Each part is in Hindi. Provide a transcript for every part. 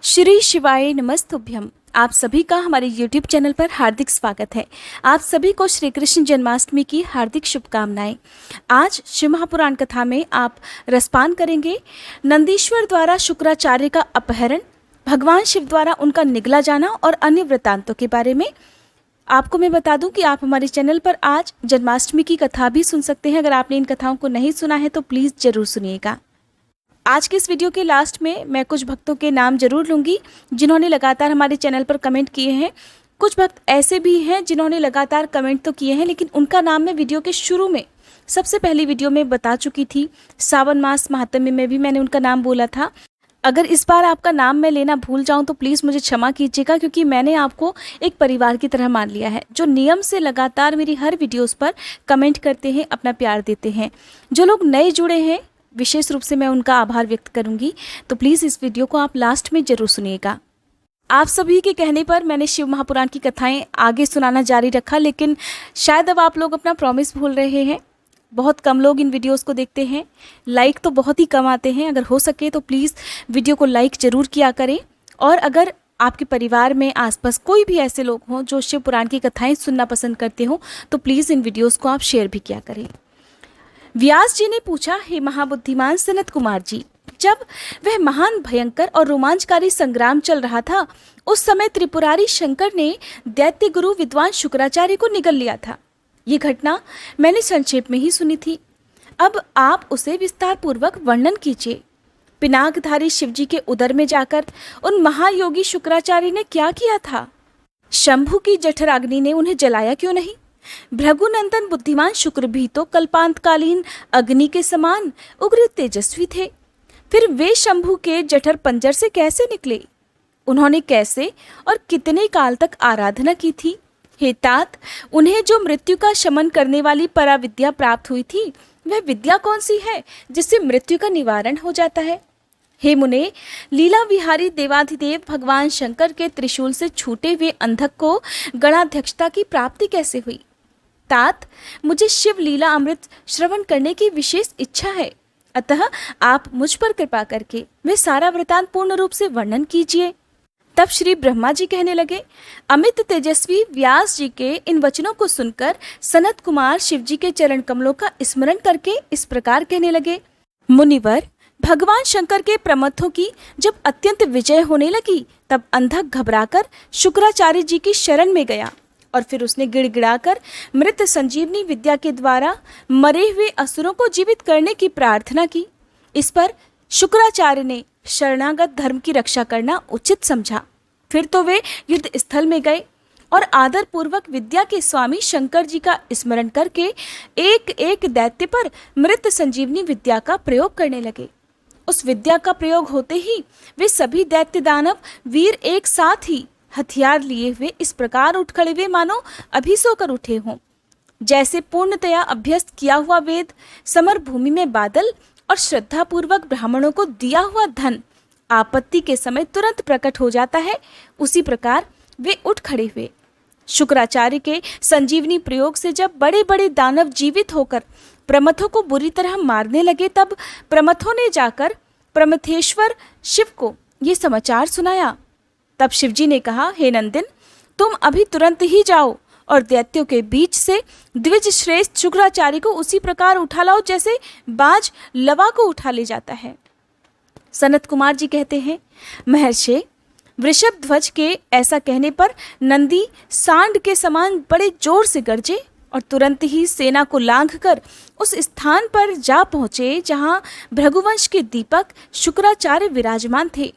श्री शिवाय नमस्तुभ्यम। आप सभी का हमारे YouTube चैनल पर हार्दिक स्वागत है। आप सभी को श्री कृष्ण जन्माष्टमी की हार्दिक शुभकामनाएं। आज शिव महापुराण कथा में आप रसपान करेंगे नंदीश्वर द्वारा शुक्राचार्य का अपहरण, भगवान शिव द्वारा उनका निगला जाना और अन्य वृत्तांतों के बारे में। आपको मैं बता दूं कि आप हमारे चैनल पर आज जन्माष्टमी की कथा भी सुन सकते हैं। अगर आपने इन कथाओं को नहीं सुना है तो प्लीज़ ज़रूर सुनिएगा। आज के इस वीडियो के लास्ट में मैं कुछ भक्तों के नाम जरूर लूँगी जिन्होंने लगातार हमारे चैनल पर कमेंट किए हैं। कुछ भक्त ऐसे भी हैं जिन्होंने लगातार कमेंट तो किए हैं, लेकिन उनका नाम मैं वीडियो के शुरू में सबसे पहली वीडियो में बता चुकी थी। सावन मास महात्म्य में भी मैंने उनका नाम बोला था। अगर इस बार आपका नाम मैं लेना भूल जाऊं तो प्लीज़ मुझे क्षमा कीजिएगा, क्योंकि मैंने आपको एक परिवार की तरह मान लिया है, जो नियम से लगातार मेरी हर वीडियोस पर कमेंट करते हैं, अपना प्यार देते हैं। जो लोग नए जुड़े हैं विशेष रूप से मैं उनका आभार व्यक्त करूंगी। तो प्लीज़ इस वीडियो को आप लास्ट में ज़रूर सुनिएगा। आप सभी के कहने पर मैंने शिव महापुराण की कथाएं आगे सुनाना जारी रखा, लेकिन शायद अब आप लोग अपना प्रॉमिस भूल रहे हैं। बहुत कम लोग इन वीडियोस को देखते हैं, लाइक तो बहुत ही कम आते हैं। अगर हो सके तो प्लीज़ वीडियो को लाइक ज़रूर किया करें। और अगर आपके परिवार में आसपास कोई भी ऐसे लोग हों जो शिव पुराण की कथाएँ सुनना पसंद करते हो तो प्लीज़ इन वीडियोज़ को आप शेयर भी किया करें। व्यास जी ने पूछा, हे महाबुद्धिमान सनत कुमार जी, जब वह महान भयंकर और रोमांचकारी संग्राम चल रहा था, उस समय त्रिपुरारी शंकर ने दैत्य गुरु विद्वान शुक्राचार्य को निगल लिया था। ये घटना मैंने संक्षेप में ही सुनी थी। अब आप उसे विस्तार पूर्वक वर्णन कीजिए। पिनाकधारी शिवजी के उदर में जाकर उन महायोगी शुक्राचार्य ने क्या किया था? शंभु की जठराग्नि ने उन्हें जलाया क्यों नहीं? भृगुनंदन बुद्धिमान शुक्र भी तो कल्पांतकालीन अग्नि के समान उग्र तेजस्वी थे। फिर वे शंभु के जठर पंजर से कैसे निकले? उन्होंने कैसे और कितने काल तक आराधना की थी? हे तात, उन्हें जो मृत्यु का शमन करने वाली पराविद्या प्राप्त हुई थी, वह विद्या कौन सी है जिससे मृत्यु का निवारण हो जाता है? हे मुने, लीला विहारी देवाधिदेव भगवान शंकर के त्रिशूल से छूटे हुए अंधक को गणाध्यक्षता की प्राप्ति कैसे हुई? तात, मुझे शिव लीला अमृत श्रवण करने की विशेष इच्छा है, अतः आप मुझ पर कृपा करके वह सारा वृतांत पूर्ण रूप से वर्णन कीजिए। तब श्री ब्रह्मा जी कहने लगे। अमित तेजस्वी व्यास जी के इन वचनों को सुनकर सनत कुमार शिव जी के चरण कमलों का स्मरण करके इस प्रकार कहने लगे। मुनिवर, भगवान शंकर के प्रमथों की जब अत्यंत विजय होने लगी, तब अंधक घबराकर शुक्राचार्य जी की शरण में गया और फिर उसने गिड़गिड़ाकर मृत संजीवनी विद्या के द्वारा मरे हुए असुरों को जीवित करने की प्रार्थना की। इस पर शुक्राचार्य ने शरणागत धर्म की रक्षा करना उचित समझा। फिर तो वे युद्ध स्थल में गए और आदर पूर्वक विद्या के स्वामी शंकर जी का स्मरण करके एक एक दैत्य पर मृत संजीवनी विद्या का प्रयोग करने लगे। उस विद्या का प्रयोग होते ही वे सभी दैत्य दानव वीर एक साथ ही हथियार लिए हुए इस प्रकार उठ खड़े हुए मानो अभी सोकर उठे हों। जैसे पूर्णतया अभ्यस्त किया हुआ वेद, समर भूमि में बादल और श्रद्धा पूर्वक ब्राह्मणों को दिया हुआ धन आपत्ति के समय तुरंत प्रकट हो जाता है, उसी प्रकार वे उठ खड़े हुए। शुक्राचार्य के संजीवनी प्रयोग से जब बड़े बड़े दानव जीवित होकर प्रमथों को बुरी तरह मारने लगे, तब प्रमथों ने जाकर प्रमथेश्वर शिव को ये समाचार सुनाया। तब शिवजी ने कहा, हे नंदिन, तुम अभी तुरंत ही जाओ और दैत्यों के बीच से द्विज श्रेष्ठ शुक्राचार्य को उसी प्रकार उठा लाओ जैसे बाज लवा को उठा ले जाता है। सनत कुमार जी कहते हैं, महर्षि, वृषभ ध्वज के ऐसा कहने पर नंदी सांड के समान बड़े जोर से गरजे और तुरंत ही सेना को लांघकर उस स्थान पर जा पहुँचे जहाँ भृगुवंश के दीपक शुक्राचार्य विराजमान थे।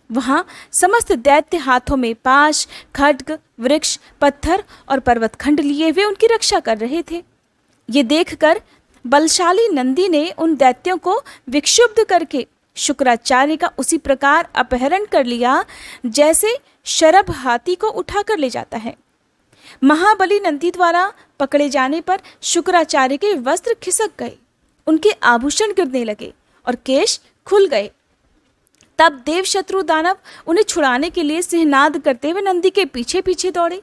वहाँ समस्त दैत्य हाथों में पाश, खड्ग, वृक्ष, पत्थर और पर्वतखंड लिए हुए उनकी रक्षा कर रहे थे। ये देखकर बलशाली नंदी ने उन दैत्यों को विक्षुब्ध करके शुक्राचार्य का उसी प्रकार अपहरण कर लिया जैसे शरभ हाथी को उठाकर ले जाता है। महाबली नंदी द्वारा पकड़े जाने पर शुक्राचार्य के वस्त्र खिसक गए, उनके आभूषण गिरने लगे और केश खुल गए। तब देवशत्रु दानव उन्हें छुड़ाने के लिए सिंहनाद करते हुए नंदी के पीछे पीछे दौड़े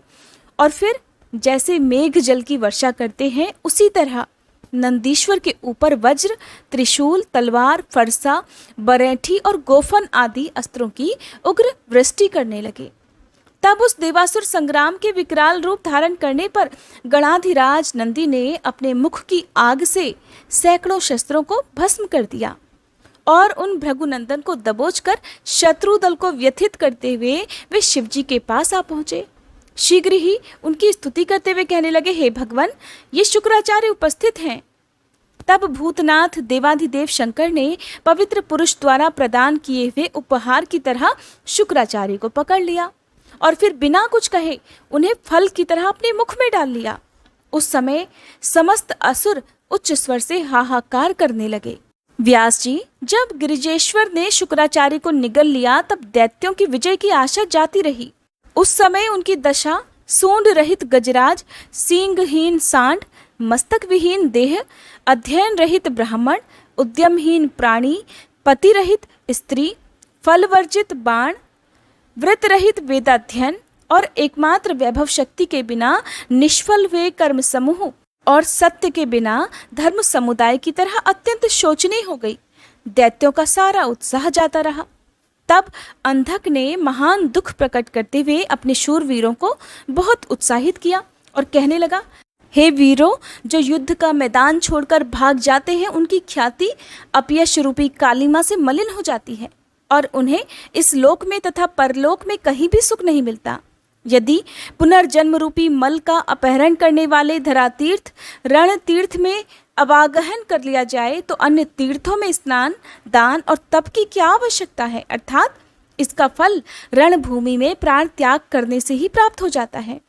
और फिर जैसे मेघ जल की वर्षा करते हैं उसी तरह नंदीश्वर के ऊपर वज्र, त्रिशूल, तलवार, फरसा, बरैठी और गोफन आदि अस्त्रों की उग्र वृष्टि करने लगे। तब उस देवासुर संग्राम के विकराल रूप धारण करने पर गणाधिराज नंदी ने अपने मुख की आग से सैकड़ों शस्त्रों को भस्म कर दिया और उन भृगुनंदन को दबोचकर शत्रु दल को व्यथित करते हुए वे शिवजी के पास आ पहुंचे। शीघ्र ही उनकी स्तुति करते हुए कहने लगे, हे भगवान, ये शुक्राचार्य उपस्थित हैं। तब भूतनाथ देवाधिदेव शंकर ने पवित्र पुरुष द्वारा प्रदान किए हुए उपहार की तरह शुक्राचार्य को पकड़ लिया और फिर बिना कुछ कहे उन्हें फल की तरह अपने मुख में डाल लिया। उस समय समस्त असुर उच्च स्वर से हाहाकार करने लगे। व्यास जी, जब गिरिजेश्वर ने शुक्राचार्य को निगल लिया तब दैत्यों की विजय की आशा जाती रही। उस समय उनकी दशा सूंड रहित गजराज, सींगहीन सांड, मस्तक विहीन देह, अध्ययन रहित ब्राह्मण, उद्यमहीन प्राणी, पति रहित स्त्री, फल वर्जित बाण, व्रत रहित वेदाध्ययन और एकमात्र वैभव शक्ति के बिना निष्फल हुए कर्म समूह और सत्य के बिना धर्म समुदाय की तरह अत्यंत शोचनीय हो गई। दैत्यों का सारा उत्साह जाता रहा। तब अंधक ने महान दुख प्रकट करते हुए अपने शूरवीरों को बहुत उत्साहित किया और कहने लगा, हे वीरों, जो युद्ध का मैदान छोड़कर भाग जाते हैं उनकी ख्याति अपयश रूपी कालिमा से मलिन हो जाती है और उन्हें इस लोक में तथा परलोक में कहीं भी सुख नहीं मिलता। यदि पुनर्जन्म रूपी मल का अपहरण करने वाले धरातीर्थ रण तीर्थ में अवागहन कर लिया जाए तो अन्य तीर्थों में स्नान, दान और तप की क्या आवश्यकता है, अर्थात इसका फल रणभूमि में प्राण त्याग करने से ही प्राप्त हो जाता है।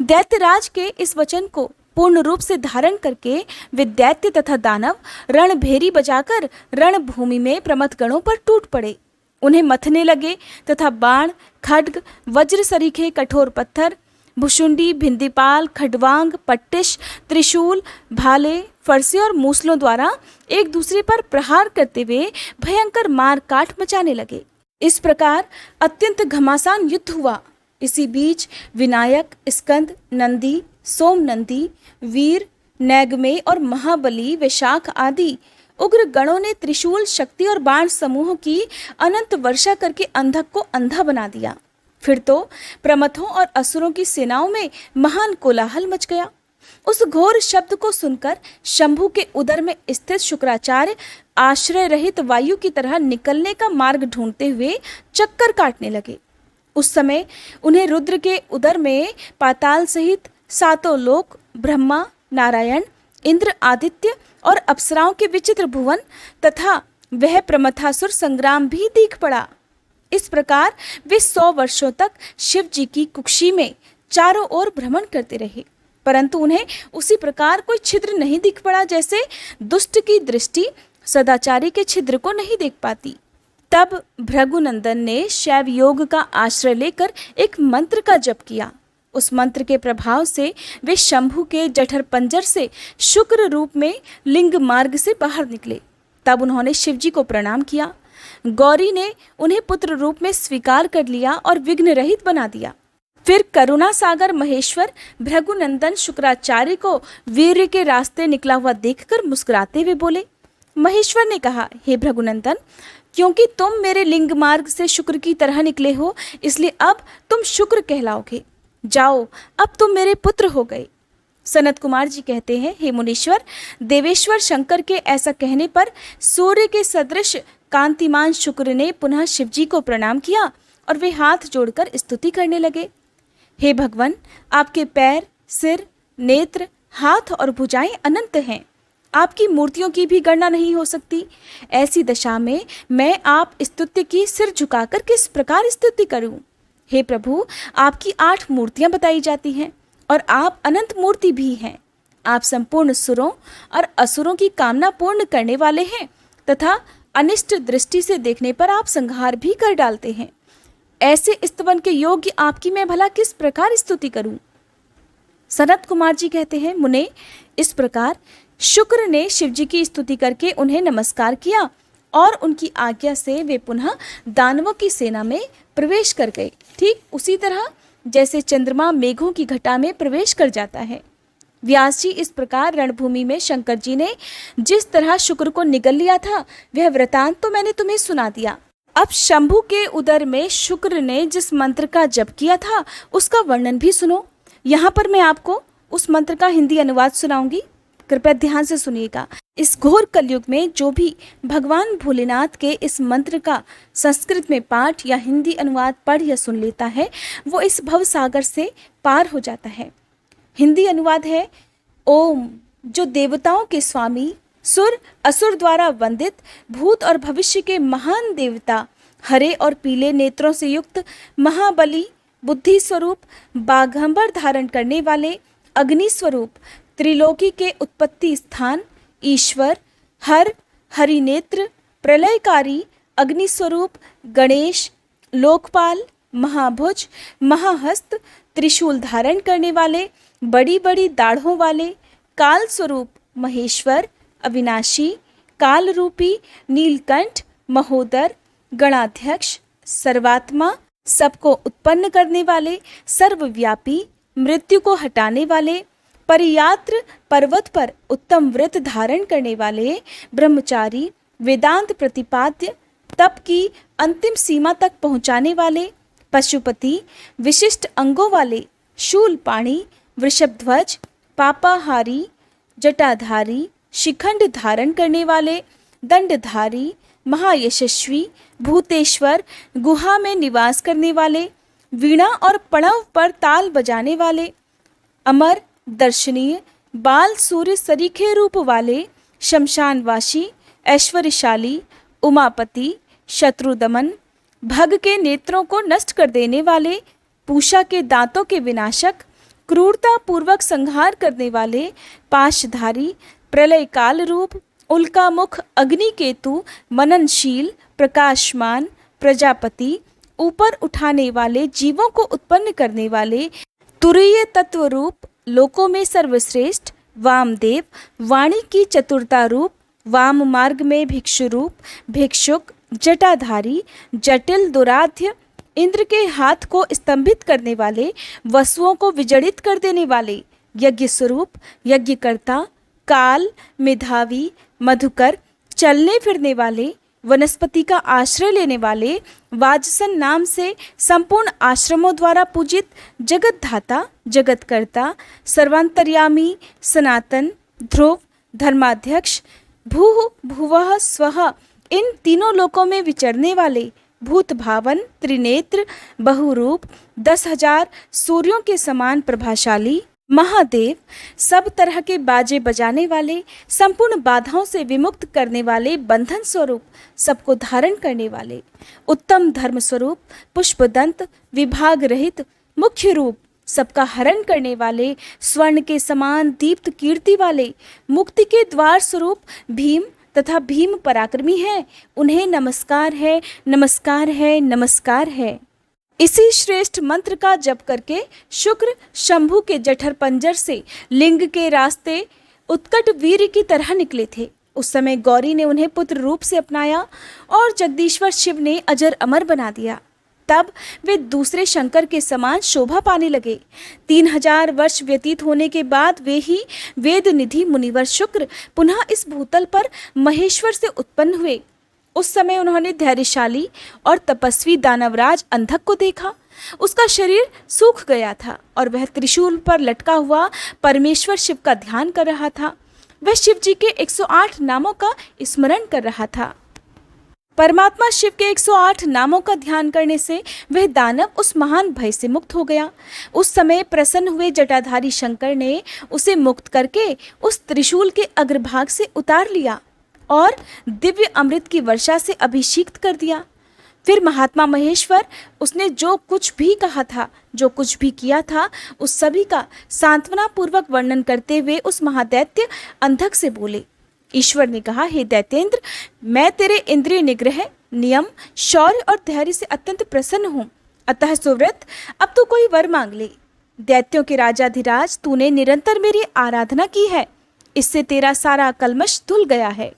दैत्यराज के इस वचन को पूर्ण रूप से धारण करके वे दैत्य तथा दानव रणभेरी बजाकर रणभूमि में प्रमथगणों पर टूट पड़े, उन्हें मथने लगे तथा बाण, खड्ग, वज्र सरीखे कठोर पत्थर, भुशुंडी, भिंदीपाल, खडवांग, पट्टिश, त्रिशूल, भाले, फरसे और मूसलों द्वारा एक दूसरे पर प्रहार करते हुए भयंकर मार काट मचाने लगे। इस प्रकार अत्यंत घमासान युद्ध हुआ। इसी बीच विनायक, स्कंद, नंदी, सोम नंदी, वीर, नैगमे और महाबली, वैशाख आदि उग्र गणों ने त्रिशूल शक्ति और बाण समूह की अनंत वर्षा करके अंधक को अंधा बना दिया। फिर तो प्रमथों और असुरों की सेनाओं में महान कोलाहल मच गया। उस घोर शब्द को सुनकर शंभु के उदर में स्थित शुक्राचार्य आश्रय रहित वायु की तरह निकलने का मार्ग ढूंढते हुए चक्कर काटने लगे। उस समय उन्हें रुद्र के उदर में पाताल सहित सातों लोक, ब्रह्मा, नारायण, इंद्र, आदित्य और अप्सराओं के विचित्र भुवन तथा वह प्रमथासुर संग्राम भी दिख पड़ा। इस प्रकार वे 100 वर्षों तक शिव जी की कुक्षी में चारों ओर भ्रमण करते रहे, परंतु उन्हें उसी प्रकार कोई छिद्र नहीं दिख पड़ा जैसे दुष्ट की दृष्टि सदाचारी के छिद्र को नहीं देख पाती। तब भृगुनंदन ने शैव योग का आश्रय लेकर एक मंत्र का जप किया। उस मंत्र के प्रभाव से वे शंभु के जठर पंजर से शुक्र रूप में लिंग मार्ग से बाहर निकले। तब उन्होंने शिवजी को प्रणाम किया। गौरी ने उन्हें पुत्र रूप में स्वीकार कर लिया और विघ्न रहित बना दिया। फिर करुणा सागर महेश्वर भृगुनंदन शुक्राचार्य को वीर्य के रास्ते निकला हुआ देखकर मुस्कुराते हुए बोले। महेश्वर ने कहा, हे भृगुनंदन, क्योंकि तुम मेरे लिंग मार्ग से शुक्र की तरह निकले हो, इसलिए अब तुम शुक्र कहलाओगे। जाओ, अब तुम मेरे पुत्र हो गए। सनत कुमार जी कहते हैं, हे मुनीश्वर, देवेश्वर शंकर के ऐसा कहने पर सूर्य के सदृश कांतिमान शुक्र ने पुनः शिवजी को प्रणाम किया और वे हाथ जोड़कर स्तुति करने लगे। हे भगवान, आपके पैर, सिर, नेत्र, हाथ और भुजाएं अनंत हैं। आपकी मूर्तियों की भी गणना नहीं हो सकती। ऐसी दशा में मैं आप स्तुति की सिर झुकाकर किस प्रकार स्तुति करूं? हे प्रभु, आपकी 8 मूर्तियां बताई जाती हैं और आप अनंत मूर्ति भी हैं। आप संपूर्ण सुरों और असुरों की कामना पूर्ण करने वाले हैं तथा अनिष्ट दृष्टि से देखने पर आप संहार भी कर डालते हैं। ऐसे स्तवन के योग्य आपकी मैं भला किस प्रकार स्तुति करूं? सनत कुमार जी कहते हैं, मुने, इस प्रकार शुक्र ने शिवजी की स्तुति करके उन्हें नमस्कार किया और उनकी आज्ञा से वे पुनः दानवों की सेना में प्रवेश कर गए। ठीक उसी तरह जैसे चंद्रमा मेघों की घटा में प्रवेश कर जाता है। व्यास जी, इस प्रकार रणभूमि में शंकर जी ने जिस तरह शुक्र को निगल लिया था, वह वृतांत तो मैंने तुम्हें सुना दिया। अब शंभु के उदर में शुक्र ने जिस मंत्र का जप किया था उसका वर्णन भी सुनो। यहाँ पर मैं आपको उस मंत्र का हिंदी अनुवाद सुनाऊंगी, कृपया ध्यान से सुनिएगा। इस घोर कलयुग में जो भी भगवान भोलेनाथ के इस मंत्र का संस्कृत में पाठ या हिंदी अनुवाद पढ़ या सुन लेता है, वो इस भव सागर से पार हो जाता है। हिंदी अनुवाद है, ओम, जो देवताओं के स्वामी, सुर असुर द्वारा वंदित, भूत और भविष्य के महान देवता, हरे और पीले नेत्रों से युक्त महाबली, बुद्धि स्वरूप, बाघंबर धारण करने वाले, अग्नि स्वरूप, त्रिलोकी के उत्पत्ति स्थान, ईश्वर, हर, हरिनेत्र, प्रलयकारी, अग्नि स्वरूप, गणेश, लोकपाल, महाभुज, महाहस्त, त्रिशूल धारण करने वाले, बड़ी बड़ी दाढ़ों वाले, काल स्वरूप, महेश्वर, अविनाशी, काल रूपी, नीलकंठ, महोदर, गणाध्यक्ष, सर्वात्मा, सबको उत्पन्न करने वाले, सर्वव्यापी, मृत्यु को हटाने वाले, परियात्र, पर्वत पर उत्तम व्रत धारण करने वाले, ब्रह्मचारी, वेदांत प्रतिपाद्य, तप की अंतिम सीमा तक पहुँचाने वाले, पशुपति, विशिष्ट अंगों वाले, शूलपाणी, वृषभध्वज, पापाहारी, जटाधारी, शिखंड धारण करने वाले, दंडधारी, महायशस्वी, भूतेश्वर, गुहा में निवास करने वाले, वीणा और पणव पर ताल बजाने वाले, अमर, दर्शनीय, बाल सूर्य सरीखे रूप वाले, शमशानवासी, ऐश्वर्यशाली, उमापति, शत्रुदमन, भग के नेत्रों को नष्ट कर देने वाले, पूषा के दांतों के विनाशक, क्रूरता पूर्वक संहार करने वाले, पाशधारी, प्रलय काल रूप, उल्कामुख, अग्निकेतु, मननशील, प्रकाशमान, प्रजापति, ऊपर उठाने वाले, जीवों को उत्पन्न करने वाले, तुरीय तत्व रूप, लोकों में सर्वश्रेष्ठ, वामदेव, वाणी की चतुरता रूप, वाम मार्ग में भिक्षु रूप, भिक्षुक, जटाधारी, जटिल, दुराध्य, इंद्र के हाथ को स्तंभित करने वाले, वसुओं को विजड़ित कर देने वाले, यज्ञ स्वरूप, यज्ञकर्ता, काल, मेधावी, मधुकर, चलने फिरने वाले, वनस्पति का आश्रय लेने वाले, वाजसन नाम से संपूर्ण आश्रमों द्वारा पूजित, जगत धाता, जगतकर्ता, सर्वांतर्यामी, सनातन, ध्रुव, धर्माध्यक्ष, भूः भुवः स्वः, इन तीनों लोकों में विचरने वाले, भूत भावन, त्रिनेत्र, बहुरूप, 10,000 सूर्यों के समान प्रभाशाली, महादेव, सब तरह के बाजे बजाने वाले, संपूर्ण बाधाओं से विमुक्त करने वाले, बंधन स्वरूप, सबको धारण करने वाले, उत्तम धर्म स्वरूप, पुष्पदंत, विभाग रहित, मुख्य रूप, सबका हरण करने वाले, स्वर्ण के समान दीप्त कीर्ति वाले, मुक्ति के द्वार स्वरूप, भीम तथा भीम पराक्रमी है, उन्हें नमस्कार है, नमस्कार है, नमस्कार है। इसी श्रेष्ठ मंत्र का जप करके शुक्र शंभु के जठर पंजर से लिंग के रास्ते उत्कट वीर की तरह निकले थे। उस समय गौरी ने उन्हें पुत्र रूप से अपनाया और जगदीश्वर शिव ने अजर अमर बना दिया। तब वे दूसरे शंकर के समान शोभा पाने लगे। 3000 वर्ष व्यतीत होने के बाद वे ही वेद निधि मुनिवर शुक्र पुनः इस भूतल पर महेश्वर से उत्पन्न हुए। उस समय उन्होंने धैर्यशाली और तपस्वी दानवराज अंधक को देखा। उसका शरीर सूख गया था और वह त्रिशूल पर लटका हुआ परमेश्वर शिव का ध्यान कर रहा था। वह शिव जी के 108 नामों का स्मरण कर रहा था। परमात्मा शिव के 108 नामों का ध्यान करने से वह दानव उस महान भय से मुक्त हो गया। उस समय प्रसन्न हुए जटाधारी शंकर ने उसे मुक्त करके उस त्रिशूल के अग्रभाग से उतार लिया और दिव्य अमृत की वर्षा से अभिषिक्त कर दिया। फिर महात्मा महेश्वर उसने जो कुछ भी कहा था, जो कुछ भी किया था, उस सभी का सांत्वना पूर्वक वर्णन करते हुए उस महादैत्य अंधक से बोले। ईश्वर ने कहा, हे दैत्येंद्र, मैं तेरे इंद्रिय निग्रह, नियम, शौर्य और धैर्य से अत्यंत प्रसन्न हूँ। अतः सुव्रत, अब तू कोई वर मांग ले। दैत्यों के राजाधिराज, तूने निरंतर मेरी आराधना की है, इससे तेरा सारा कलमश धुल गया है।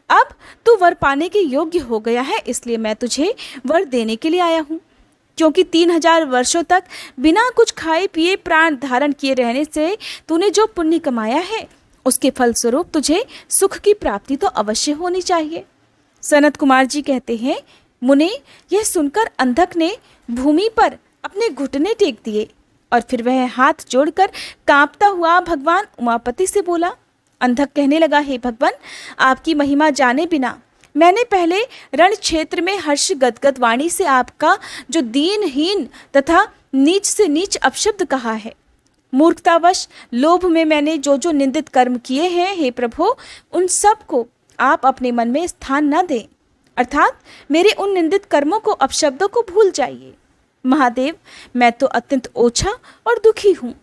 अब तू वर पाने के योग्य हो गया है, इसलिए मैं तुझे वर देने के लिए आया हूँ। क्योंकि 3000 वर्षों तक बिना कुछ खाए पिए प्राण धारण किए रहने से तूने जो पुण्य कमाया है, उसके फलस्वरूप तुझे सुख की प्राप्ति तो अवश्य होनी चाहिए। सनत कुमार जी कहते हैं, मुने, यह सुनकर अंधक ने भूमि पर अपने घुटने टेक दिए और फिर वह हाथ जोड़कर कांपता हुआ भगवान उमापति से बोला। अंधक कहने लगा, हे भगवान, आपकी महिमा जाने बिना मैंने पहले रण क्षेत्र में हर्ष गदगद वाणी से आपका जो दीनहीन तथा नीच से नीच अपशब्द कहा है। मूर्खतावश लोभ में मैंने जो जो निंदित कर्म किए हैं, हे प्रभु, उन सब को आप अपने मन में स्थान न दें, अर्थात मेरे उन निंदित कर्मों को, अपशब्दों को भूल जाइए। महादेव, मैं तो अत्यंत ओछा और दुखी हूँ।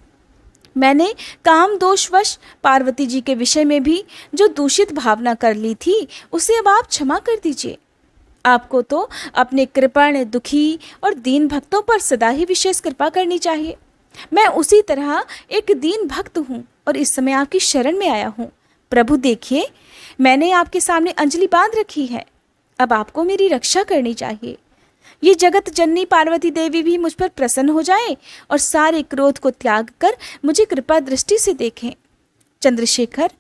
मैंने काम दोषवश पार्वती जी के विषय में भी जो दूषित भावना कर ली थी, उसे अब आप क्षमा कर दीजिए। आपको तो अपने कृपण, दुखी और दीन भक्तों पर सदा ही विशेष कृपा करनी चाहिए। मैं उसी तरह एक दीन भक्त हूँ और इस समय आपकी शरण में आया हूँ। प्रभु देखिए, मैंने आपके सामने अंजलि बांध रखी है, अब आपको मेरी रक्षा करनी चाहिए। ये जगत जननी पार्वती देवी भी मुझ पर प्रसन्न हो जाए और सारे क्रोध को त्याग कर मुझे कृपा दृष्टि से देखें। चंद्रशेखर,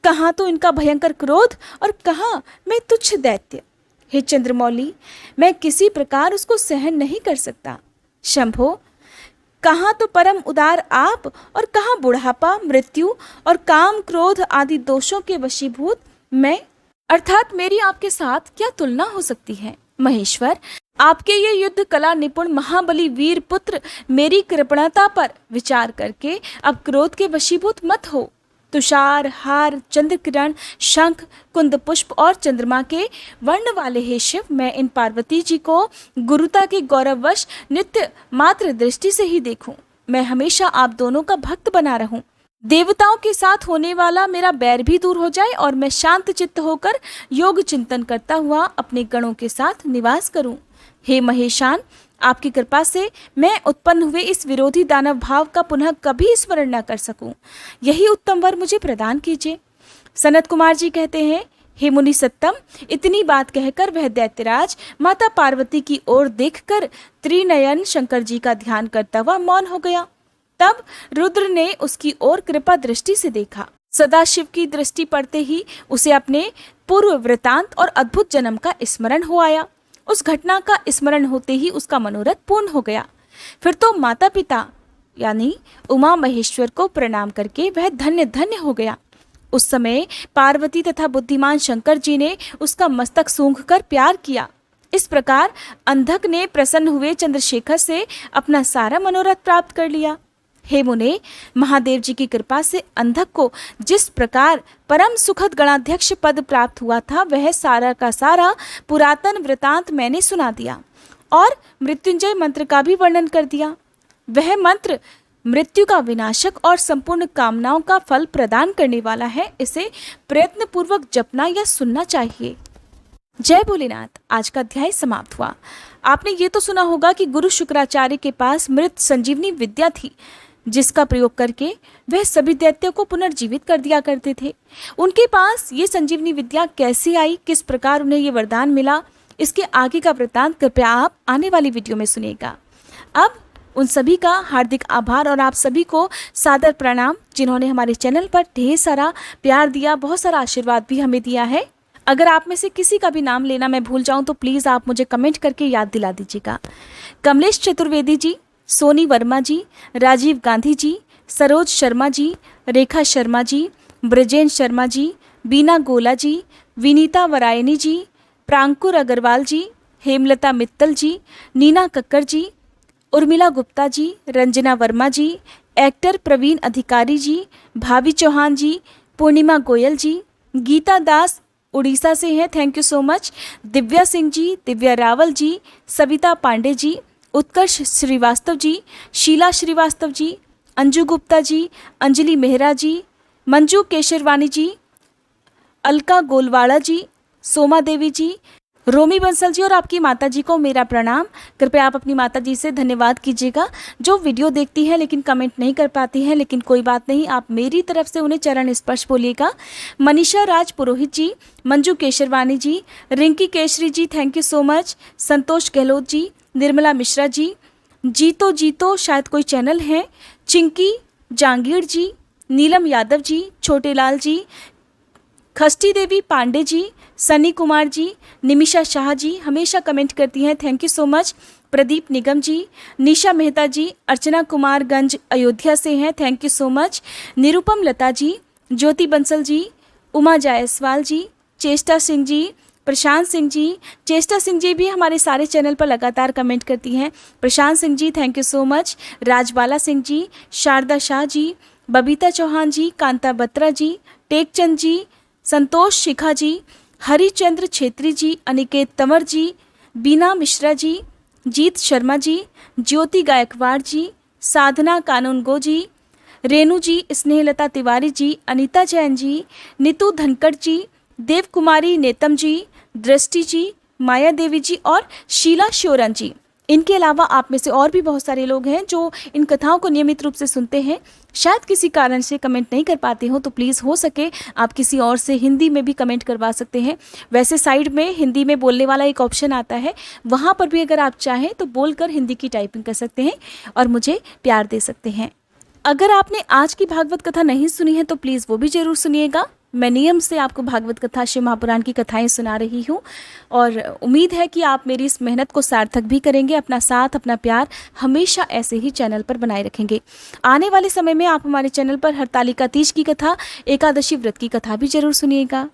कहाँ तो इनका भयंकर क्रोध और कहाँ मैं तुच्छ दैत्य। हे चंद्रमौली, मैं किसी प्रकार उसको सहन नहीं कर सकता। शंभो, कहाँ तो परम उदार आप और कहाँ बुढ़ापा, मृत्यु और काम क्रोध आदि दोषों के वशीभूत मैं, अर्थात मेरी आपके साथ क्या तुलना हो सकती है। महेश्वर, आपके ये युद्ध कला निपुण महाबली वीर पुत्र मेरी कृपणता पर विचार करके अब क्रोध के वशीभूत मत हो। तुषार, हार, चंद्र किरण, शंख, कुंद पुष्प और चंद्रमा के वर्ण वाले हे शिव, मैं इन पार्वती जी को गुरुता के गौरववश नित्य मात्र दृष्टि से ही देखूं। मैं हमेशा आप दोनों का भक्त बना रहूं। देवताओं के साथ होने वाला मेरा बैर भी दूर हो जाए और मैं शांत चित्त होकर योग चिंतन करता हुआ अपने गणों के साथ निवास करूं। हे महेशान, आपकी कृपा से मैं उत्पन्न हुए इस विरोधी दानव भाव का पुनः कभी स्मरण न कर सकूं। यही उत्तम वर मुझे प्रदान कीजिए। सनत कुमार जी कहते हैं, हे मुनि सत्तम, इतनी बात कहकर वह दैत्यराज माता पार्वती की ओर देखकर त्रिनयन शंकर जी का ध्यान करता हुआ मौन हो गया। तब रुद्र ने उसकी ओर कृपा दृष्टि से देखा। सदाशिव की दृष्टि पड़ते ही उसे अपने पूर्व वृतांत और अद्भुत जन्म का स्मरण हो आया। उस घटना का स्मरण होते ही उसका मनोरथ पूर्ण हो गया। फिर तो माता पिता यानी उमा महेश्वर को प्रणाम करके वह धन्य धन्य हो गया। उस समय पार्वती तथा बुद्धिमान शंकर जी ने उसका मस्तक सूंघकर प्यार किया। इस प्रकार अंधक ने प्रसन्न हुए चंद्रशेखर से अपना सारा मनोरथ प्राप्त कर लिया। हे मुने, महादेव जी की कृपा से अंधक को जिस प्रकार परम सुखद गणाध्यक्ष पद प्राप्त हुआ था, वह सारा का सारा पुरातन वृतांत मैंने सुना दिया और मृत्युंजय मंत्र का भी वर्णन कर दिया। वह मंत्र मृत्यु का विनाशक और संपूर्ण कामनाओं का फल प्रदान करने वाला है। इसे प्रयत्न पूर्वक जपना या सुनना चाहिए। जय भोलेनाथ। आज का अध्याय समाप्त हुआ। आपने ये तो सुना होगा कि गुरु शुक्राचार्य के पास मृत संजीवनी विद्या थी, जिसका प्रयोग करके वह सभी दैत्यों को पुनर्जीवित कर दिया करते थे। उनके पास ये संजीवनी विद्या कैसे आई, किस प्रकार उन्हें ये वरदान मिला, इसके आगे का वृत्तांत कृपया आप आने वाली वीडियो में सुनिएगा। अब उन सभी का हार्दिक आभार और आप सभी को सादर प्रणाम, जिन्होंने हमारे चैनल पर ढेर सारा प्यार दिया, बहुत सारा आशीर्वाद भी हमें दिया है। अगर आप में से किसी का भी नाम लेना मैं भूल जाऊं तो प्लीज़ आप मुझे कमेंट करके याद दिला दीजिएगा। कमलेश चतुर्वेदी जी, सोनी वर्मा जी, राजीव गांधी जी, सरोज शर्मा जी, रेखा शर्मा जी, ब्रजेन शर्मा जी, बीना गोला जी, विनीता वरायनी जी, प्रांकुर अग्रवाल जी, हेमलता मित्तल जी, नीना कक्कर जी, उर्मिला गुप्ता जी, रंजना वर्मा जी, एक्टर प्रवीण अधिकारी जी, भाभी चौहान जी, पूर्णिमा गोयल जी, गीता दास उड़ीसा से हैं, thank you so much, Divya Singh ji, Divya Rawal ji, Savita Pandey ji, Utkarsh Srivastava ji, Sheela Srivastava ji, Anju Gupta ji, Anjali Mehra ji, Manju Kesharwani ji, Alka Golwada ji, Soma Devi ji, Romi Bansal ji और आपकी माता जी को मेरा प्रणाम। कृपया आप अपनी माता जी से धन्यवाद कीजिएगा, जो वीडियो देखती हैं लेकिन कमेंट नहीं कर पाती हैं, लेकिन कोई बात नहीं, आप मेरी तरफ से उन्हें चरण स्पर्श बोलिएगा। मनीषा राज पुरोहित जी, मंजू केशरवानी जी, रिंकी केशरी जी, थैंक यू सो मच, संतोष गहलोत जी, निर्मला मिश्रा जी, जीतो जीतो शायद कोई चैनल है, चिंकी जांगीर जी, नीलम यादव जी, छोटे लाल जी, खष्टी देवी पांडे जी, सनी कुमार जी, निमिषा शाह जी हमेशा कमेंट करती हैं, thank you so much. Pradeep Nigam ji, Nisha Mehta ji, Archana Kumarganj Ayodhya से हैं, thank you so much. Nirupam Lata ji, Jyoti Bansal ji, Uma Jaiswal ji, Cheshta Singh जी, प्रशांत सिंह जी, चेष्टा सिंह जी भी हमारे सारे चैनल पर लगातार कमेंट करती हैं, Prashant Singh ji thank you so much. Rajbala Singh ji, Sharda Shah ji, Babita Chauhan ji, Kanta Batra ji, Tekchand ji, Santosh Shikha ji, Harichandra Chhetri ji, Aniket Tanwar ji, Bina Mishra ji, Jeet Sharma ji, Jyoti Gaikwad ji, Sadhana Kanungo ji, Renu ji, Snehlata Tiwari ji, Anita Jain ji, Neetu Dhankhar ji, Dev Kumari Netam ji, Drishti ji, माया देवी जी और शीला श्योरन जी। इनके अलावा आप में से और भी बहुत सारे लोग हैं जो इन कथाओं को नियमित रूप से सुनते हैं, शायद किसी कारण से कमेंट नहीं कर पाते हो, तो प्लीज़ हो सके आप किसी और से हिंदी में भी कमेंट करवा सकते हैं। वैसे साइड में हिंदी में बोलने वाला एक ऑप्शन आता है, वहाँ पर भी अगर आप चाहें तो बोलकर हिंदी की टाइपिंग कर सकते हैं और मुझे प्यार दे सकते हैं। अगर आपने आज की भागवत कथा नहीं सुनी है तो प्लीज़ वो भी ज़रूर सुनिएगा। मैं नियम से आपको भागवत कथा शिव महापुराण की कथाएं सुना रही हूँ और उम्मीद है कि आप मेरी इस मेहनत को सार्थक भी करेंगे, अपना साथ अपना प्यार हमेशा ऐसे ही चैनल पर बनाए रखेंगे। आने वाले समय में आप हमारे चैनल पर हरतालिका तीज की कथा, एकादशी व्रत की कथा भी ज़रूर सुनिएगा।